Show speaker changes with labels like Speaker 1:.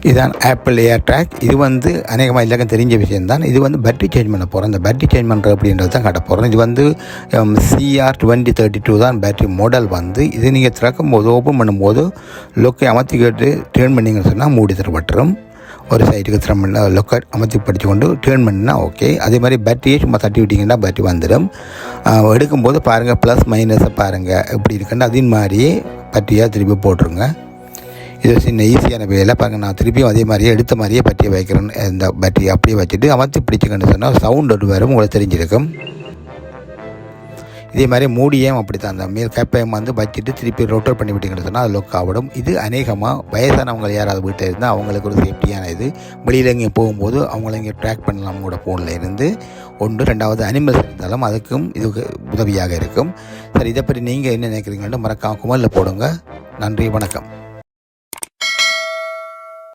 Speaker 1: இதுதான் ஆப்பிள் ஏர் ட்ராக். இது வந்து அநேகமாக எல்லாருக்கும் தெரிஞ்ச விஷயம்தான். இது வந்து பேட்டரி சேஞ்ச் பண்ண போகிறோம். இந்த பேட்டரி சேஞ்ச் பண்ணுறது அப்படின்றது தான் காட்ட போகிறோம். இது வந்து CR2032 தான் பேட்டரி மாடல் வந்து. இது நீங்கள் திறக்கும் போது ஓப்பன் பண்ணும்போது லொக்கை அமர்த்திக்கிட்டு டேர்ன் பண்ணிங்கன்னு சொன்னால் மூடி தரப்பட்டுரும். ஒரு சைடுக்கு திறம லொக்கை அமர்த்தி படித்து கொண்டு டேர்ன் பண்ணினா ஓகே. அதே மாதிரி பேட்டரியை சும்மா தட்டி விட்டிங்கன்னா பேட்டரி வந்துடும். எடுக்கும்போது பாருங்கள் ப்ளஸ் மைனஸை பாருங்கள் எப்படி இருக்குன்னு அதே மாதிரியே பேட்டரியாக திருப்பி போட்டுருங்க. இது சின்ன ஈஸியான வேலை பாருங்கள். நான் திருப்பியும் அதே மாதிரியே எடுத்த மாதிரியே பேட்டரியை வைக்கிறேன். இந்த பேட்டரியை அப்படியே வச்சுட்டு அமர்த்தி பிடிச்சிக்கன்னு சொன்னால் சவுண்ட் ஒரு வரும் உங்களுக்கு தெரிஞ்சிருக்கும். இதே மாதிரி மூடியும் அப்படி தான் அந்த மேல் கேப்பையும் வந்து வச்சுட்டு திருப்பி ரொட்டேட் பண்ணி விட்டிங்கன்னு சொன்னால் அது லொக் ஆகிடும். இது அநேகமாக வயசானவங்க யாராவது வீட்டில் இருந்தால் அவங்களுக்கு ஒரு சேஃப்டியான இது. வெளியில் இங்கே போகும்போது அவங்கள இங்கே ட்ராக் பண்ணலாம் அவங்களோட ஃபோனில் இருந்து. ஒன்று ரெண்டாவது அனிமல்ஸ் இருந்தாலும் அதுக்கும் இது உதவியாக இருக்கும். சரி, இதை பற்றி நீங்கள் என்ன நினைக்கிறீங்கன்னு மறக்காம குமரில் போடுங்க. நன்றி, வணக்கம்.